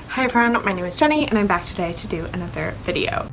Hi everyone, my name is Jenny and I'm back today to do another video.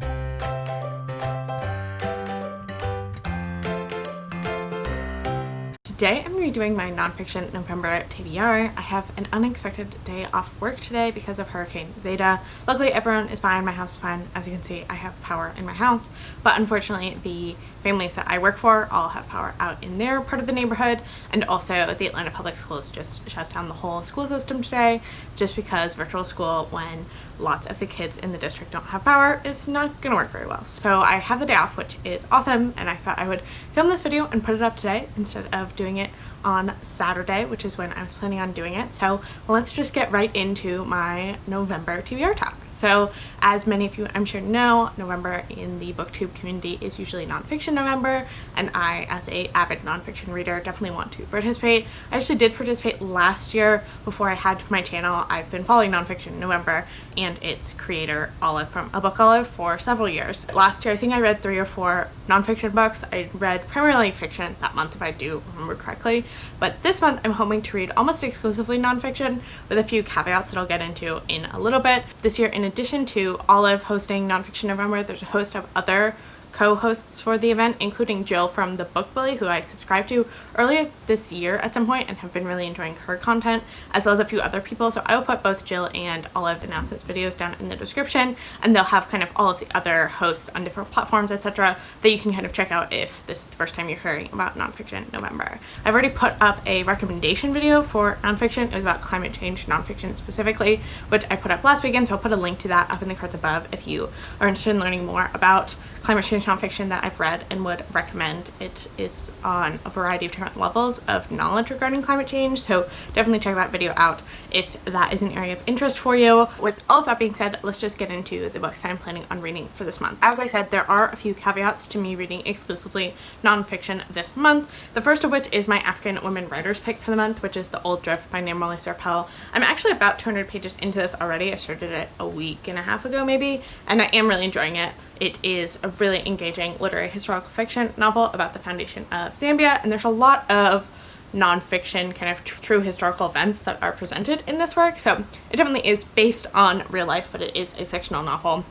Today I'm going to be doing my nonfiction November TBR. I have an unexpected day off work today because of Hurricane Zeta. Luckily everyone is fine, my house is fine. As you can see, I have power in my house, but unfortunately the families that I work for all have power out in their part of the neighborhood, and also the Atlanta Public Schools just shut down the whole school system today just because virtual school, when lots of the kids in the district don't have power, is not going to work very well. So I have the day off, which is awesome, and I thought I would film this video and put it up today instead of doing it on Saturday, which is when I was planning on doing it. So let's just get right into my November TBR talk. So as many of you I'm sure know, November in the booktube community is usually nonfiction November, and I, as a avid nonfiction reader, definitely want to participate. I actually did participate last year before I had my channel. I've been following nonfiction November and its creator Olive from A Book Olive for several years. Last year I think I read 3 or 4 nonfiction books. I read primarily fiction that month if I do remember correctly, but this month I'm hoping to read almost exclusively nonfiction with a few caveats that I'll get into in a little bit. This year, in addition to Olive hosting Nonfiction November, there's a host of other co-hosts for the event, including Jill from the Book Bully, who I subscribed to earlier this year at some point and have been really enjoying her content, as well as a few other people. So I will put both Jill and Olive's announcements videos down in the description, and they'll have kind of all of the other hosts on different platforms, etc., that you can kind of check out if this is the first time you're hearing about Nonfiction November. I've already put up a recommendation video for nonfiction. It was about climate change nonfiction specifically, which I put up last weekend, so I'll put a link to that up in the cards above if you are interested in learning more about climate change nonfiction that I've read and would recommend. It is on a variety of different levels of knowledge regarding climate change, so definitely check that video out if that is an area of interest for you. With all of that being said, let's just get into the books that I'm planning on reading for this month. As I said, there are a few caveats to me reading exclusively nonfiction this month. The first of which is my African women writers pick for the month, which is The Old Drift by Namrali Serpell. I'm actually about 200 pages into this already. I started it a week and a half ago maybe, and I am really enjoying it. It is a really engaging literary historical fiction novel about the foundation of Zambia, and there's a lot of nonfiction kind of true historical events that are presented in this work, so it definitely is based on real life, but it is a fictional novel.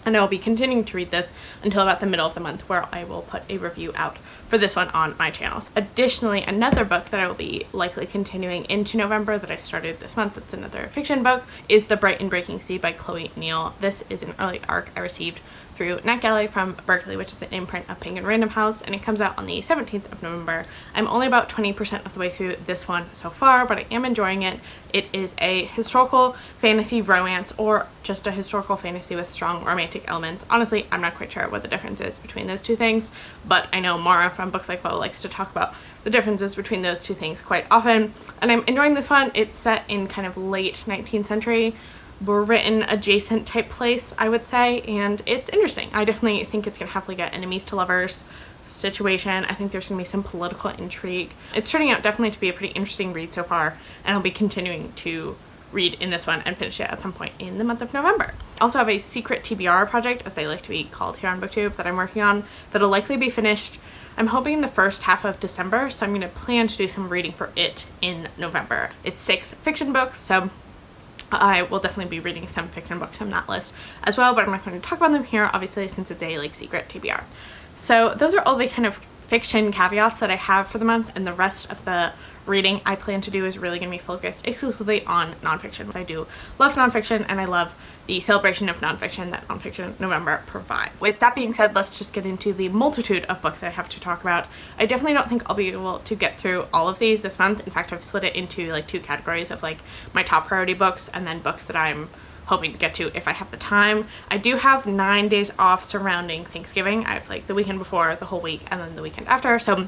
And I will be continuing to read this until about the middle of the month, where I will put a review out for this one on my channels. Additionally, another book that I will be likely continuing into November that I started this month, that's another fiction book, is The Brighton Breaking C by Chloe Neal. This is an early ARC I received through NetGalley from Berkeley, which is an imprint of Penguin Random House, and it comes out on the 17th of November. I'm only about 20% of the way through this one so far, but I am enjoying it. It is a historical fantasy romance, or just a historical fantasy with strong romantic elements. Honestly, I'm not quite sure what the difference is between those two things, but I know Mara from Books Like Bo likes to talk about the differences between those two things quite often, and I'm enjoying this one. It's set in kind of late 19th century Britain adjacent type place, I would say, and it's interesting. I definitely think it's gonna have like an enemies to lovers situation. I think there's gonna be some political intrigue. It's turning out definitely to be a pretty interesting read so far, and I'll be continuing to read in this one and finish it at some point in the month of November. I also have a secret TBR project, as they like to be called here on BookTube, that I'm working on that'll likely be finished, I'm hoping, in the first half of December, so I'm going to plan to do some reading for it in November. It's 6 fiction books, so I will definitely be reading some fiction books from that list as well, but I'm not going to talk about them here, obviously, since it's a secret TBR. So those are all the kind of fiction caveats that I have for the month, and the rest of the reading I plan to do is really going to be focused exclusively on nonfiction. I do love nonfiction, and I love the celebration of nonfiction that Nonfiction November provides. With that being said, let's just get into the multitude of books that I have to talk about. I definitely don't think I'll be able to get through all of these this month. In fact, I've split it into 2 categories of my top priority books, and then books that I'm hoping to get to if I have the time. I do have 9 days off surrounding Thanksgiving. I have the weekend before, the whole week, and then the weekend after, so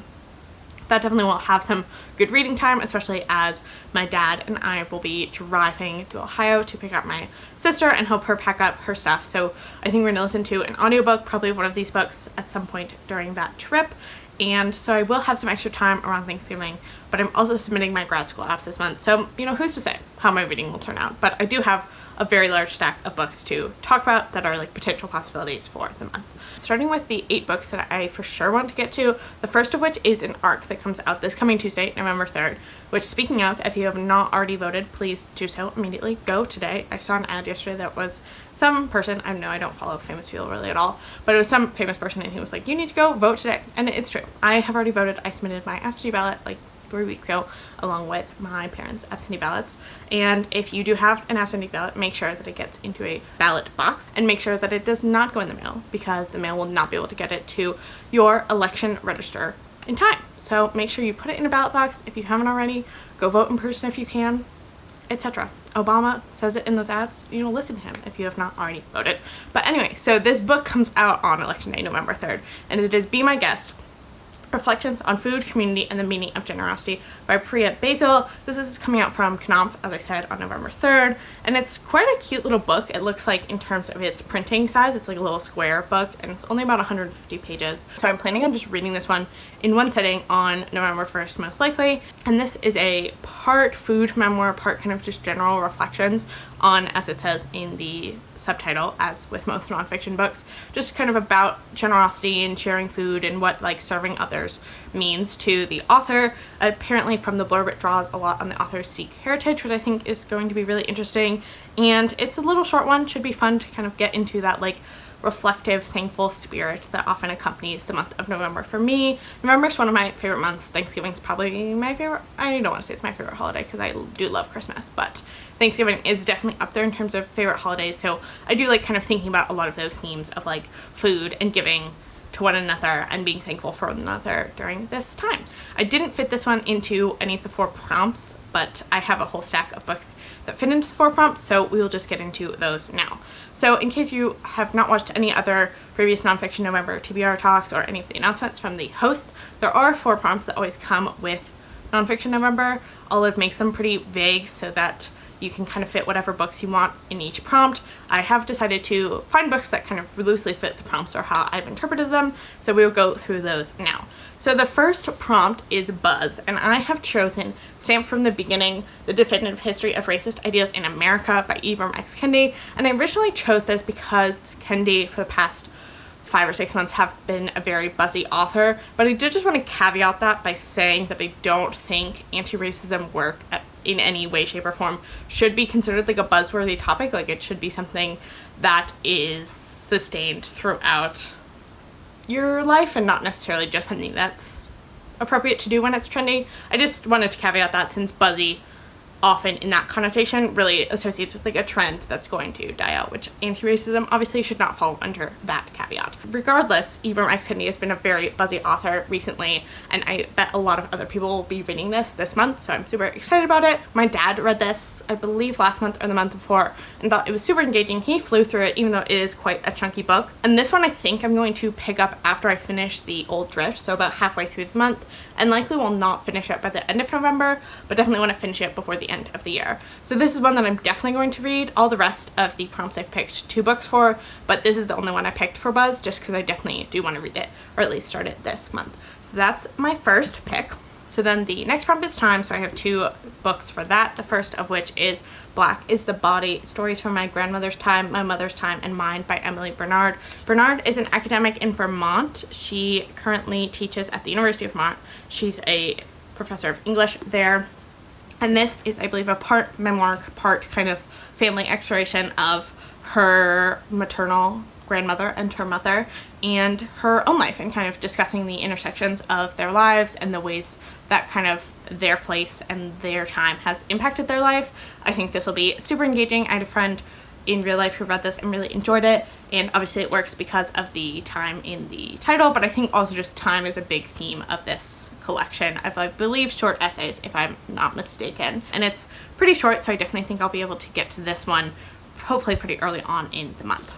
that definitely will have some good reading time, especially as my dad and I will be driving to Ohio to pick up my sister and help her pack up her stuff. So I think we're gonna listen to an audiobook, probably one of these books, at some point during that trip. And so I will have some extra time around Thanksgiving, but I'm also submitting my grad school apps this month. So, who's to say how my reading will turn out? But I do have a very large stack of books to talk about that are like potential possibilities for the month. Starting with the 8 books that I for sure want to get to, the first of which is an arc that comes out this coming Tuesday, November 3rd, which, speaking of, if you have not already voted, please do so immediately. Go today. I saw an ad yesterday that was some person, I know I don't follow famous people really at all, but it was some famous person and he was like, you need to go vote today. And it's true. I have already voted. I submitted my absentee ballot like 3 weeks ago along with my parents' absentee ballots. And if you do have an absentee ballot, make sure that it gets into a ballot box and make sure that it does not go in the mail, because the mail will not be able to get it to your election register in time. So make sure you put it in a ballot box. If you haven't already, go vote in person if you can, etc. Obama says it in those ads. You know, listen to him if you have not already voted. But anyway, so this book comes out on election day, November 3rd, and it is Be My Guest: Reflections on Food, Community, and the Meaning of Generosity by Priya Basil. This is coming out from Knopf, as I said, on November 3rd, and it's quite a cute little book. It looks like, in terms of its printing size, it's like a little square book, and it's only about 150 pages. So I'm planning on just reading this one in one sitting on November 1st, most likely. And this is a part food memoir, part kind of just general reflections on, as it says in the subtitle, as with most nonfiction books, just kind of about generosity and sharing food and what like serving others means to the author. Apparently from the blurb it draws a lot on the author's Sikh heritage, which I think is going to be really interesting. And it's a little short one, should be fun to kind of get into that like reflective, thankful spirit that often accompanies the month of November. For me, November is one of my favorite months. Thanksgiving's probably my favorite. I don't want to say it's my favorite holiday because I do love Christmas, but Thanksgiving is definitely up there in terms of favorite holidays. So I do like kind of thinking about a lot of those themes of like food and giving to one another and being thankful for one another during this time. I didn't fit this one into any of the 4 prompts, but I have a whole stack of books that fit into the 4 prompts, so we will just get into those now. So in case you have not watched any other previous Nonfiction November TBR talks or any of the announcements from the host, there are 4 prompts that always come with Nonfiction November. Olive makes them pretty vague so that you can kind of fit whatever books you want in each prompt. I have decided to find books that kind of loosely fit the prompts or how I've interpreted them, so we will go through those now. So the first prompt is Buzz, and I have chosen Stamped from the Beginning: The Definitive History of Racist Ideas in America by Ibram X. Kendi. And I originally chose this because Kendi, for the past 5 or 6 months, have been a very buzzy author, but I did just want to caveat that by saying that I don't think anti-racism work in any way, shape, or form should be considered like a buzzworthy topic. Like, it should be something that is sustained throughout your life and not necessarily just something that's appropriate to do when it's trendy. I just wanted to caveat that, since buzzy often in that connotation really associates with like a trend that's going to die out, which anti-racism obviously should not fall under that caveat. Regardless, Ibram X. Kendi has been a very buzzy author recently, and I bet a lot of other people will be reading this month, so I'm super excited about it. My dad read this, I believe, last month or the month before, and thought it was super engaging. He flew through it, even though it is quite a chunky book. And this one I think I'm going to pick up after I finish The Old Drift, so about halfway through the month, and likely will not finish it by the end of November, but definitely want to finish it before the end of the year. So this is one that I'm definitely going to read. All the rest of the prompts I've picked 2 books for, but this is the only one I picked for Buzz, just because I definitely do want to read it, or at least start it this month. So that's my first pick. So then the next prompt is time, so I have 2 books for that, the first of which is Black is the Body: Stories from My Grandmother's Time, My Mother's Time, and Mine by Emily Bernard. Bernard is an academic in Vermont. She currently teaches at the University of Vermont. She's a professor of English there. And this is, I believe, a part memoir, part kind of family exploration of her maternal grandmother and her mother and her own life, and kind of discussing the intersections of their lives and the ways that kind of their place and their time has impacted their life. I think this will be super engaging. I had a friend in real life who read this and really enjoyed it, and obviously it works because of the time in the title, but I think also just time is a big theme of this collection of, I believe, short essays, if I'm not mistaken. And it's pretty short, so I definitely think I'll be able to get to this one hopefully pretty early on in the month.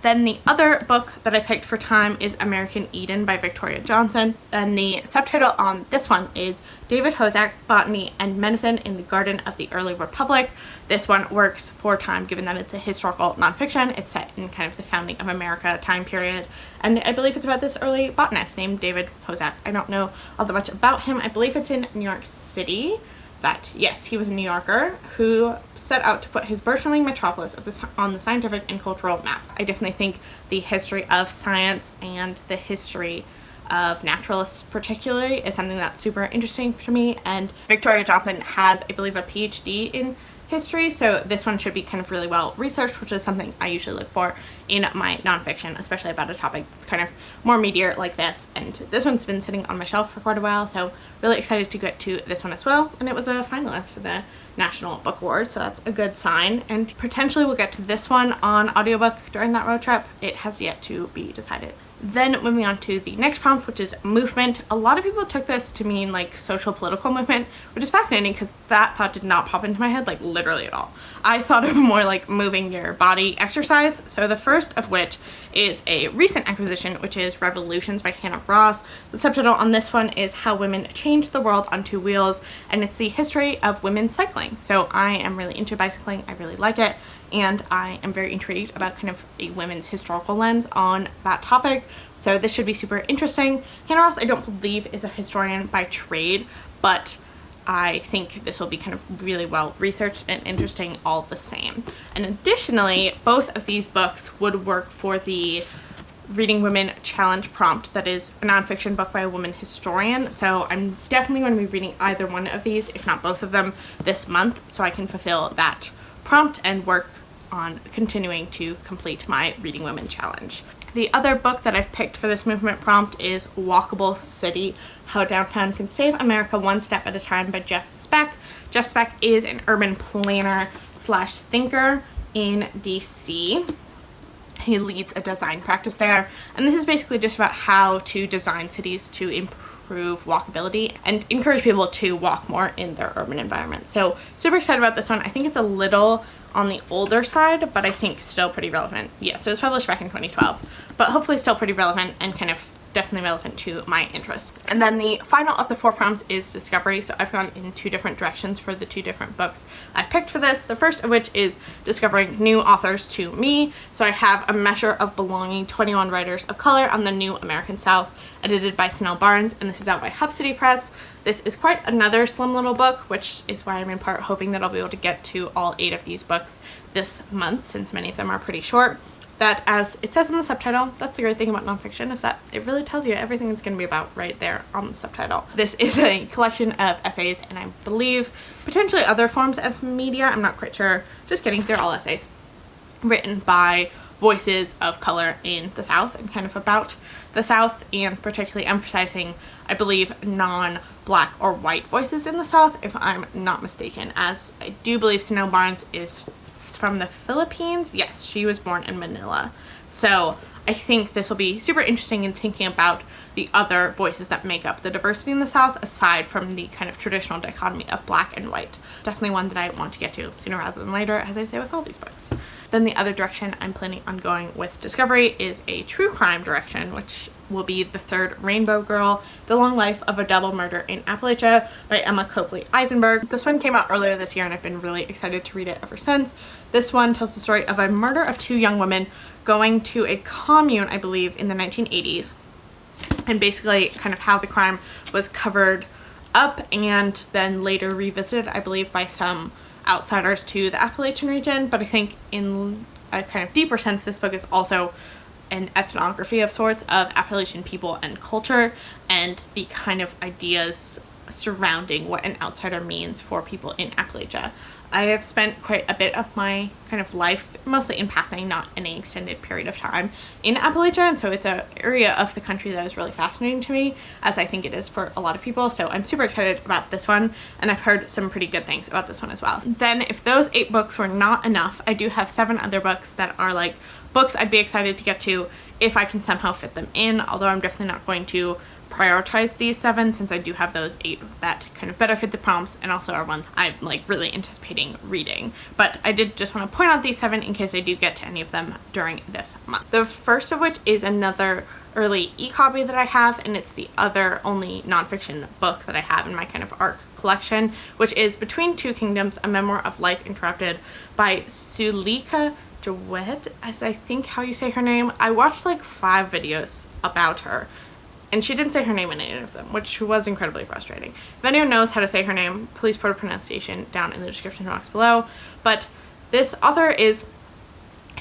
Then the other book that I picked for time is American Eden by Victoria Johnson, and the subtitle on this one is David Hozak: Botany and Medicine in the Garden of the Early Republic. This one works for time, given that it's a historical nonfiction. It's set in kind of the founding of America time period, and I believe it's about this early botanist named David Hozak. I don't know all that much about him. I believe it's in New York City, but yes, he was a New Yorker who set out to put his burgeoning metropolis on the scientific and cultural maps. I definitely think the history of science and the history of naturalists particularly is something that's super interesting to me, and Victoria Johnson has, I believe, a PhD in history, so this one should be kind of really well researched, which is something I usually look for in my nonfiction, especially about a topic that's kind of more meatier like this. And this one's been sitting on my shelf for quite a while, so really excited to get to this one as well. And it was a finalist for the National Book Award, so that's a good sign, and potentially we'll get to this one on audiobook during that road trip. It has yet to be decided. Then moving on to the next prompt, which is movement. A lot of people took this to mean like social political movement, which is fascinating because that thought did not pop into my head like literally at all. I thought of more like moving your body exercise. So the first of which is a recent acquisition, which is Revolutions by Hannah Ross. The subtitle on this one is How Women Changed the World on Two Wheels, and it's the history of women cycling. So I am really into bicycling. I really like it, and I am very intrigued about kind of a women's historical lens on that topic. So this should be super interesting. Hannah Ross, I don't believe, is a historian by trade, but I think this will be kind of really well researched and interesting all the same. And additionally, both of these books would work for the Reading Women Challenge prompt that is a nonfiction book by a woman historian. So I'm definitely going to be reading either one of these, if not both of them, this month, so I can fulfill that prompt and work on continuing to complete my Reading Women Challenge. The other book that I've picked for this movement prompt is Walkable City, How Downtown Can Save America One Step at a Time by Jeff Speck. Jeff Speck is an urban planner slash thinker in DC. He leads a design practice there, and this is basically just about how to design cities to improve walkability and encourage people to walk more in their urban environment. So super excited about this one. I think it's a little on the older side, but I think still pretty relevant. Yeah, so it was published back in 2012, but hopefully still pretty relevant and kind of definitely relevant to my interests. And then the final of the 4 prompts is discovery. So I've gone in 2 different directions for the 2 different books I've picked for this. The first of which is discovering new authors to me. So I have A Measure of Belonging, 21 Writers of Color on the New American South, edited by Snell Barnes, and this is out by Hub City Press. This is quite another slim little book, which is why I'm in part hoping that I'll be able to get to all 8 of these books this month, since many of them are pretty short. That, as it says in the subtitle, that's the great thing about nonfiction, is that it really tells you everything it's going to be about right there on the subtitle. This is a collection of essays, and I believe potentially other forms of media, I'm not quite sure. Just kidding, they're all essays written by voices of color in the South and kind of about the South, and particularly emphasizing, I believe, non-black or white voices in the South, if I'm not mistaken, as I do believe Snell Barnes is from the Philippines. Yes, she was born in Manila. So I think this will be super interesting in thinking about the other voices that make up the diversity in the South, aside from the kind of traditional dichotomy of black and white. Definitely one that I want to get to sooner rather than later, as I say with all these books. Then the other direction I'm planning on going with discovery is a true crime direction, which will be The Third Rainbow Girl, The Long Life of a Double Murder in Appalachia by Emma Copley Eisenberg. This one came out earlier this year, and I've been really excited to read it ever since. This one tells the story of a murder of 2 young women going to a commune, I believe, in the 1980s, and basically kind of how the crime was covered up and then later revisited, I believe, by some outsiders to the Appalachian region. But I think in a kind of deeper sense, this book is also an ethnography of sorts of Appalachian people and culture, and the kind of ideas surrounding what an outsider means for people in Appalachia. I have spent quite a bit of my kind of life, mostly in passing, not any extended period of time, in Appalachia, and so it's an area of the country that is really fascinating to me, as I think it is for a lot of people. So I'm super excited about this one, and I've heard some pretty good things about this one as well. Then, if those 8 books were not enough, I do have 7 other books that are like books I'd be excited to get to if I can somehow fit them in, although I'm definitely not going to prioritize these 7, since I do have those 8 that kind of better fit the prompts and also are ones I'm like really anticipating reading. But I did just want to point out these 7 in case I do get to any of them during this month. The first of which is another early e-copy that I have, and it's the other only nonfiction book that I have in my kind of ARC collection, which is Between Two Kingdoms, A Memoir of Life Interrupted by Sulika Jawed, as I think how you say her name. I watched like 5 videos about her, and she didn't say her name in any of them, which was incredibly frustrating. If anyone knows how to say her name, please put a pronunciation down in the description box below. But this author is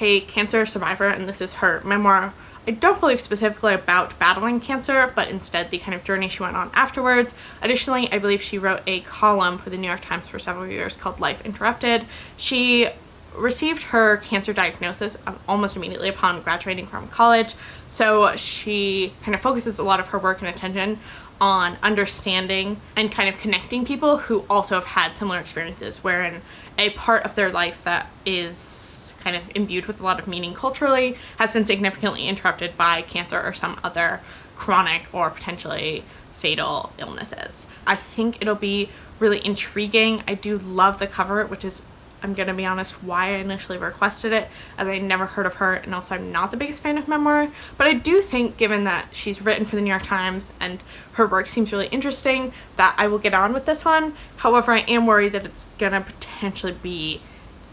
a cancer survivor, and this is her memoir. I don't believe specifically about battling cancer, but instead the kind of journey she went on afterwards. Additionally, I believe she wrote a column for the New York Times for several years called Life Interrupted. She received her cancer diagnosis almost immediately upon graduating from college, so she kind of focuses a lot of her work and attention on understanding and kind of connecting people who also have had similar experiences, wherein a part of their life that is kind of imbued with a lot of meaning culturally has been significantly interrupted by cancer or some other chronic or potentially fatal illnesses. I think it'll be really intriguing. I do love the cover, which is, I'm gonna be honest, why I initially requested it, as I never heard of her, and also I'm not the biggest fan of memoir, but I do think, given that she's written for the New York Times and her work seems really interesting, that I will get on with this one. However, I am worried that it's gonna potentially be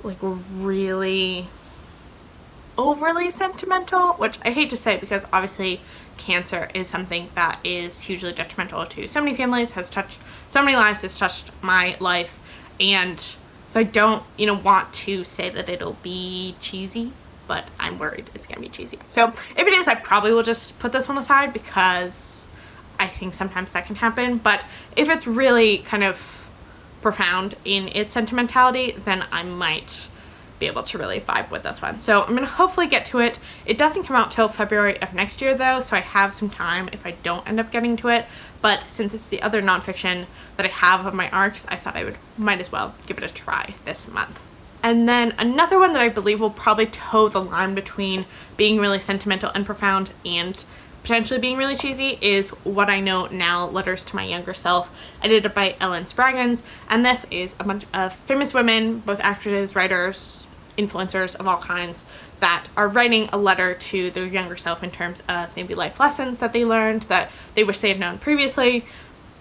like really overly sentimental, which I hate to say because obviously cancer is something that is hugely detrimental to so many families, has touched so many lives, has touched my life, and so I don't, want to say that it'll be cheesy, but I'm worried it's gonna be cheesy. So if it is, I probably will just put this one aside because I think sometimes that can happen. But if it's really kind of profound in its sentimentality, then I might be able to really vibe with this one. So I'm gonna hopefully get to it. It doesn't come out till February of next year though, so I have some time if I don't end up getting to it. But since it's the other nonfiction that I have of my arcs, I thought I might as well give it a try this month. And then another one that I believe will probably toe the line between being really sentimental and profound and potentially being really cheesy is What I Know Now, Letters to My Younger Self, edited by Ellen Spraggins. And this is a bunch of famous women, both actresses, writers, influencers of all kinds, that are writing a letter to their younger self in terms of maybe life lessons that they learned that they wish they had known previously.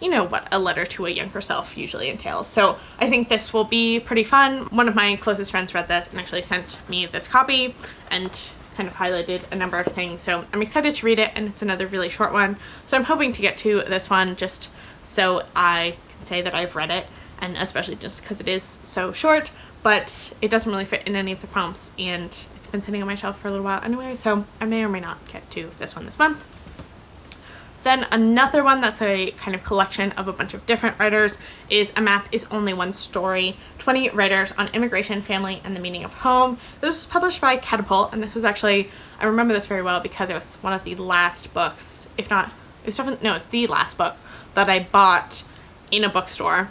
You know what a letter to a younger self usually entails. So I think this will be pretty fun. One of my closest friends read this and actually sent me this copy and kind of highlighted a number of things. So I'm excited to read it, and it's another really short one. So I'm hoping to get to this one just so I can say that I've read it, and especially just because it is so short, but it doesn't really fit in any of the prompts, and it's been sitting on my shelf for a little while anyway, so I may or may not get to this one this month. Then another one that's a kind of collection of a bunch of different writers is A Map Is Only One Story, 20 writers on immigration, family, and the meaning of home. This was published by Catapult, and this was actually, I remember this very well because it was one of the last books, if not, it's the last book that I bought in a bookstore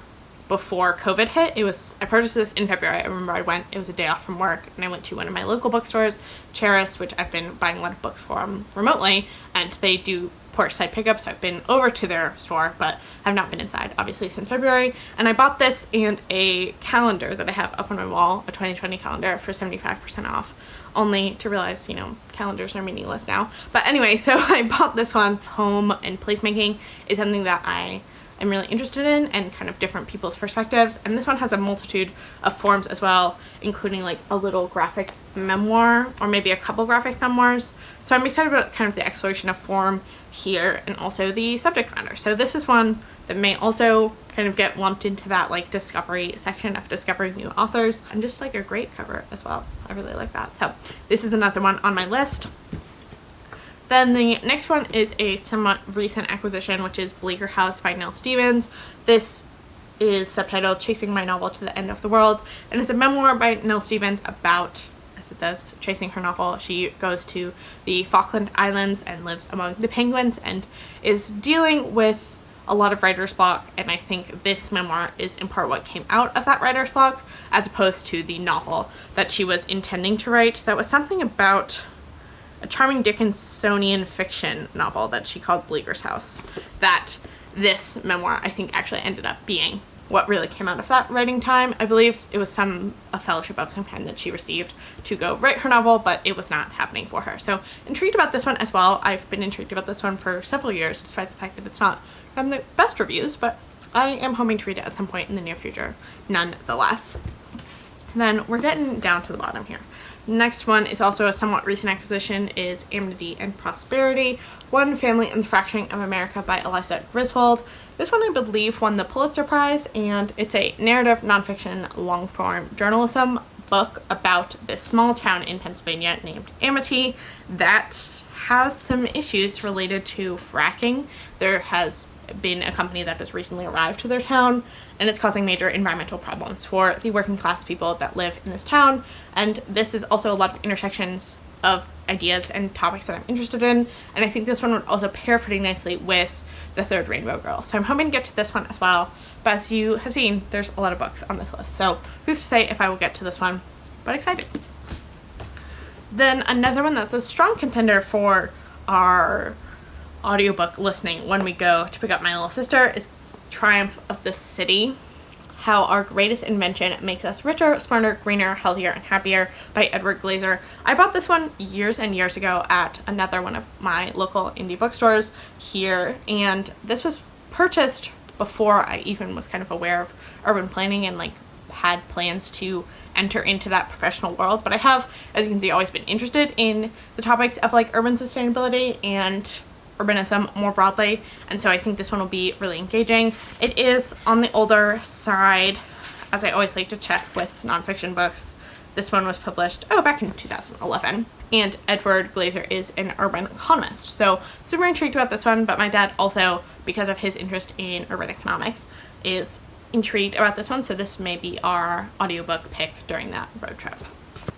before COVID hit. I purchased this in February. I remember it was a day off from work, and I went to one of my local bookstores, Cheris, which I've been buying a lot of books from remotely, and they do porch side pickup, so I've been over to their store, but I've not been inside obviously since February. And I bought this and a calendar that I have up on my wall, a 2020 calendar for 75% off, only to realize, calendars are meaningless now. But anyway, so I bought this one. Home and placemaking is something that I am really interested in, and kind of different people's perspectives, and this one has a multitude of forms as well, including like a little graphic memoir or maybe a couple graphic memoirs. So I'm excited about kind of the exploration of form here and also the subject matter. So this is one that may also kind of get lumped into that like discovery section of discovering new authors, and just like a great cover as well. I really like that. So this is another one on my list. Then the next one is a somewhat recent acquisition, which is Bleakers House by Neil Stevens. This is subtitled Chasing My Novel to the End of the World, and it's a memoir by Neil Stevens about, as it says, chasing her novel. She goes to the Falkland Islands and lives among the penguins and is dealing with a lot of writer's block, and I think this memoir is in part what came out of that writer's block, as opposed to the novel that she was intending to write. That was something about a charming Dickinsonian fiction novel that she called Bleakers House, that this memoir I think actually ended up being what really came out of that writing time. I believe it was a fellowship of some kind that she received to go write her novel, but it was not happening for her. So intrigued about this one as well. I've been intrigued about this one for several years, despite the fact that it's not gotten the best reviews, but I am hoping to read it at some point in the near future nonetheless. Then we're getting down to the bottom here. Next one is also a somewhat recent acquisition, is Amnesty and Prosperity, One Family and the Fracturing of America by Eliza Griswold. This one I believe won the Pulitzer Prize, and it's a narrative nonfiction long-form journalism book about this small town in Pennsylvania named Amity that has some issues related to fracking. There has been a company that has recently arrived to their town, and it's causing major environmental problems for the working class people that live in this town. And this is also a lot of intersections of ideas and topics that I'm interested in, and I think this one would also pair pretty nicely with The Third Rainbow Girl. So I'm hoping to get to this one as well, but as you have seen, there's a lot of books on this list, so who's to say if I will get to this one, but excited. Then another one that's a strong contender for our audiobook listening when we go to pick up my little sister is Triumph of the City, How Our Greatest Invention Makes Us Richer, Smarter, Greener, Healthier, and Happier by Edward Glaser. I bought this one years and years ago at another one of my local indie bookstores here, and this was purchased before I even was kind of aware of urban planning and like had plans to enter into that professional world. But I have, as you can see, always been interested in the topics of like urban sustainability and urbanism more broadly, and so I think this one will be really engaging. It is on the older side, as I always like to check with nonfiction books. This one was published back in 2011, and Edward Glaser is an urban economist, so super intrigued about this one. But my dad also, because of his interest in urban economics, is intrigued about this one, so this may be our audiobook pick during that road trip.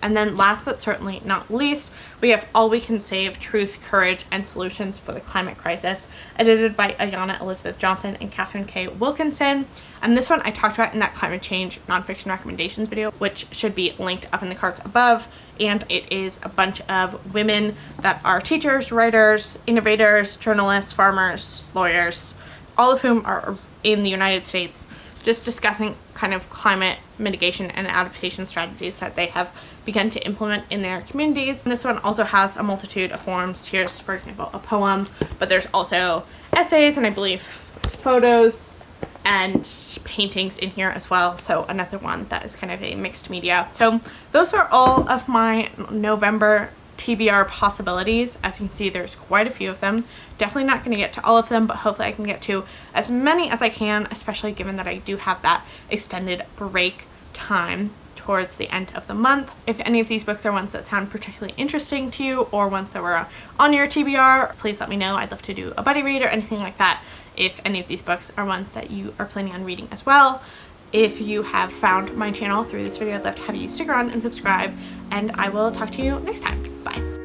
And then last but certainly not least, we have All We Can Save, Truth, Courage, and Solutions for the Climate Crisis, edited by Ayanna Elizabeth Johnson and Catherine K. Wilkinson. And this one I talked about in that climate change nonfiction recommendations video, which should be linked up in the cards above. And it is a bunch of women that are teachers, writers, innovators, journalists, farmers, lawyers, all of whom are in the United States, just discussing kind of climate mitigation and adaptation strategies that they have begun to implement in their communities. And this one also has a multitude of forms. Here's, for example, a poem, but there's also essays and I believe photos and paintings in here as well. So another one that is kind of a mixed media. So those are all of my November TBR possibilities. As you can see, there's quite a few of them. Definitely not going to get to all of them, but hopefully I can get to as many as I can, especially given that I do have that extended break time towards the end of the month. If any of these books are ones that sound particularly interesting to you, or ones that were on your TBR, please let me know. I'd love to do a buddy read or anything like that if any of these books are ones that you are planning on reading as well. If you have found my channel through this video, I'd love to have you stick around and subscribe, and I will talk to you next time. Bye.